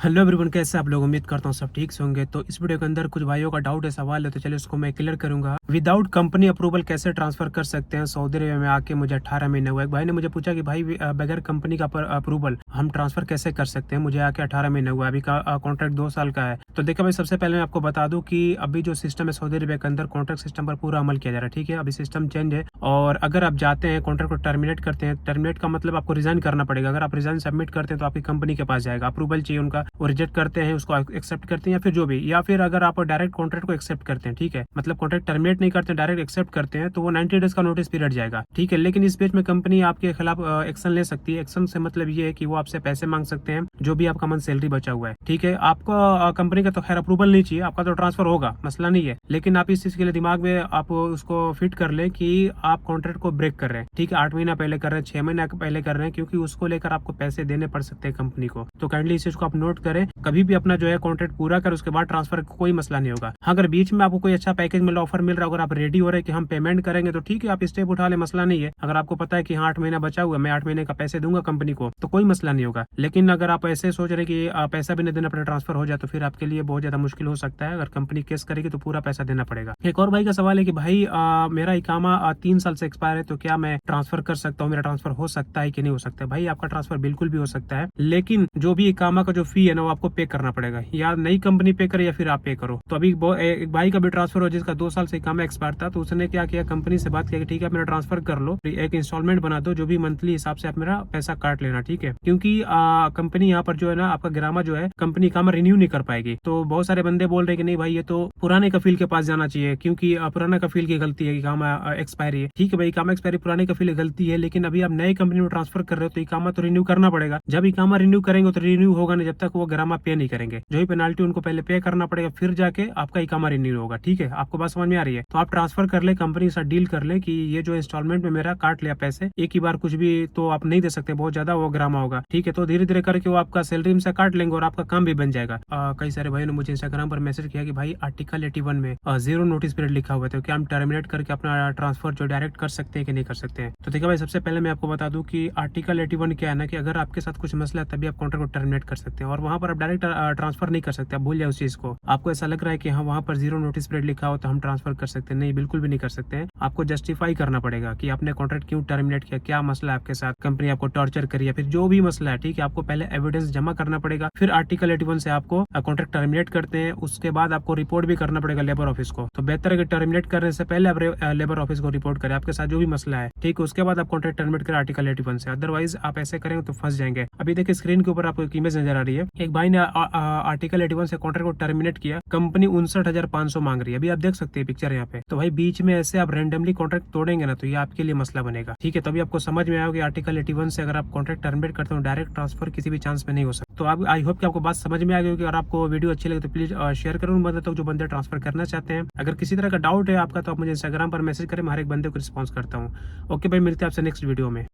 Hello everyone, कैसे आप लोग? उम्मीद करता हूँ सब ठीक से होंगे। तो इस वीडियो के अंदर कुछ भाइयों का डाउट है, सवाल है, तो चलिए उसको मैं क्लियर करूंगा। विदाउट कंपनी अप्रूवल कैसे ट्रांसफर कर सकते हैं? सऊदी अरेबिया में आके मुझे 18 महीने हुए। एक भाई ने मुझे पूछा कि भाई बगैर कंपनी का अप्रूवल हम ट्रांसफर कैसे कर सकते हैं? मुझे आके 18 महीने हुआ, अभी का कॉन्ट्रैक्ट 2 साल का है। तो देखिए भाई, सबसे पहले मैं आपको बता दूं कि अभी जो सिस्टम है सऊदी अरेबिया के अंदर, कॉन्ट्रैक्ट सिस्टम पर पूरा अमल किया जा रहा है। ठीक है, अभी सिस्टम चेंज है और अगर आप जाते हैं कॉन्ट्रैक्ट को टर्मिनेट करते हैं, टर्मिनेट का मतलब आपको रिजाइन करना पड़ेगा। अगर आप रिजाइन सबमिट करते हैं तो आपकी कंपनी के पास जाएगा, अप्रूवल चाहिए उनका, वो रिजेक्ट करते हैं, उसको एक्सेप्ट करते हैं या फिर जो भी, या फिर अगर आप डायरेक्ट कॉन्ट्रैक्ट को एक्सेप्ट करते हैं, ठीक है, मतलब कॉन्ट्रैक्ट टर्मिनेट नहीं करते हैं, डायरेक्ट एक्सेप्ट करते हैं, तो वो 90 डेज का नोटिस पीरियड जाएगा। ठीक है, लेकिन इस बीच में कंपनी आपके खिलाफ एक्शन ले सकती है। एक्शन से मतलब ये है कि वो आपसे पैसे मांग सकते हैं, जो भी आपका मंथ सैलरी बचा हुआ है। ठीक है, आपको कंपनी का तो खैर अप्रूवल नहीं चाहिए, आपका तो ट्रांसफर होगा, मसला नहीं है। लेकिन आप इस चीज के लिए दिमाग में आप उसको फिट कर ले कि आप कॉन्ट्रैक्ट को ब्रेक कर रहे हैं। ठीक है, 8 महीना पहले कर रहे हैं, 6 महीना पहले कर रहे हैं, क्योंकि उसको लेकर आपको पैसे देने पड़ सकते हैं कंपनी को। तो काइंडली इस चीज को आप नोट करें, कभी भी अपना जो है कॉन्ट्रैक्ट पूरा कर उसके बाद ट्रांसफर कोई मसला नहीं होगा। हाँ, अगर बीच में आपको कोई अच्छा पैकेज मिल रहा, ऑफर मिल रहा, अगर आप रेडी हो रहे हैं कि हम पेमेंट करेंगे, तो ठीक है, आप स्टेप उठा ले, मसला नहीं है। अगर आपको पता है कि हाँ 8 महीना बचा हुआ है, मैं 8 महीने का पैसे दूंगा कंपनी को, तो कोई मसला नहीं होगा। लेकिन अगर आप ऐसे सोच रहे कि पैसा भी नहीं देना पड़े, ट्रांसफर हो जाए, तो फिर आपके लिए बहुत ज्यादा मुश्किल हो सकता है। अगर कंपनी केस करेगी तो पूरा पैसा देना पड़ेगा। एक और भाई का सवाल है कि भाई मेरा इकामा 3 साल से एक्सपायर है, तो क्या मैं ट्रांसफर कर सकता हूँ? मेरा ट्रांसफर हो सकता है कि नहीं हो सकता है? भाई आपका ट्रांसफर बिल्कुल भी हो सकता है, लेकिन जो भी इकामा का जो फी है ना, वो आपको पे करना पड़ेगा। या नई कंपनी पे करे या फिर आप पे करो। तो अभी एक भाई का भी ट्रांसफर हो जिसका 2 साल से इकामा एक्सपायर था, तो उसने क्या किया, कंपनी से बात किया कि ठीक है, मेरा ट्रांसफर कर लो, एक इंस्टॉलमेंट बना दो, जो भी मंथली हिसाब से आप मेरा पैसा काट लेना। ठीक है, क्योंकि कंपनी यहाँ पर जो है ना, आपका गिरामा जो है, कंपनी इकामा रिन्यू नहीं कर पाएगी। तो बहुत सारे बंदे बोल रहे कि नहीं भाई, ये तो पुराने कफील के पास जाना चाहिए, क्योंकि पुराना कफील की गलती है, इकामा एक्सपायरी है। ठीक है भाई, इकामा एक्सपायरी पुराने कफील की गलती है, लेकिन अभी आप नए कंपनी में ट्रांसफर कर रहे हो तो इकामा तो रिन्यू करना पड़ेगा। जब इकामा रिन्यू करेंगे तो रिन्यू होगा नहीं जब तक वो गिरामा पे नहीं करेंगे। जो ही पेनाल्टी उनको पहले पे करना पड़ेगा, फिर जाके आपका इकामा रिन्यू होगा। ठीक है, आपको बात समझ में आ रही है? तो आप ट्रांसफर कर ले, कंपनी के साथ डील कर ले कि ये जो इंस्टॉलमेंट में मेरा काट लिया पैसे, एक ही बार कुछ भी तो आप नहीं दे सकते, बहुत ज्यादा वो ग्रामा होगा। ठीक है, तो धीरे धीरे करके वो आपका सैलरी में से काट लेंगे और आपका काम भी बन जाएगा। कई सारे भाई ने मुझे इंस्टाग्राम पर मैसेज किया कि भाई आर्टिकल 81 में 0 नोटिस पीरियड लिखा हुआ है, तो क्या हम टर्मिनेट करके अपना ट्रांसफर जो डायरेक्ट कर सकते हैं कि नहीं कर सकते हैं? तो देखिए भाई, सबसे पहले मैं आपको बता दूं कि आर्टिकल 81 क्या है ना, कि अगर आपके साथ कुछ मसला है तभी आप कॉन्ट्रैक्ट को टर्मिनेट कर सकते हैं, और वहां पर आप डायरेक्ट ट्रांसफर नहीं कर सकते। आप भूल जाए उस चीज को। आपको ऐसा लग रहा है कि हाँ वहां पर 0 नोटिस पीरियड लिखा हो तो हम ट्रांसफर कर सकते हैं, नहीं, बिल्कुल भी नहीं कर सकते हैं। आपको जस्टिफाई करना पड़ेगा कि आपने कॉन्ट्रैक्ट क्यों टर्मिनेट किया, क्या मसला है आपके साथ, कंपनी आपको टॉर्चर करी या फिर जो भी मसला है। ठीक है, आपको पहले एविडेंस जमा करना पड़ेगा, फिर आर्टिकल 81 से आपको कॉन्ट्रैक्ट टर्मिनेट करते हैं, उसके बाद आपको रिपोर्ट भी करना पड़ेगा लेबर ऑफिस को। तो बेहतर है कि टर्मिनेट करने से पहले आप लेबर ऑफिस को रिपोर्ट करें आपके साथ जो भी मसला है। ठीक है, उसके बाद आप कॉन्ट्रैक्ट टर्मिनेट करें आर्टिकल 81 से, अदरवाइज आप ऐसे करेंगे तो फंस जाएंगे। अभी देखिए स्क्रीन के ऊपर आपको एक इमेज नजर आ रही है, एक भाई ने आर्टिकल 81 से कॉन्ट्रैक्ट को टर्मिनेट किया, कंपनी 59,500 मांग रही है। अभी आप देख सकते हैं पिक्चर यहाँ पे। तो भाई बीच में ऐसे आप रैंडमली कॉन्ट्रैक्ट तोड़ेंगे ना, तो ये आपके लिए मसला बनेगा। ठीक है, तभी आपको समझ में आएगा कि आर्टिकल 81 से अगर आप कॉन्ट्रैक्ट टर्मिनेट करते हो, डायरेक्ट ट्रांसफर किसी भी चांस में नहीं हो सकता। तो आप आई होप कि आपको बात समझ में आ गई होगी। अगर आपको वीडियो अच्छी लगे तो प्लीज शेयर करो उन बंदे तक जो बंदे ट्रांसफर करना चाहते हैं। अगर किसी तरह का डाउट है आपका तो आप मुझे इंस्टाग्राम पर मैसेज करें, मैं हर एक बंदे को रिस्पॉन्स करता हूँ। ओके भाई, मिलते हैं आपसे नेक्स्ट वीडियो में।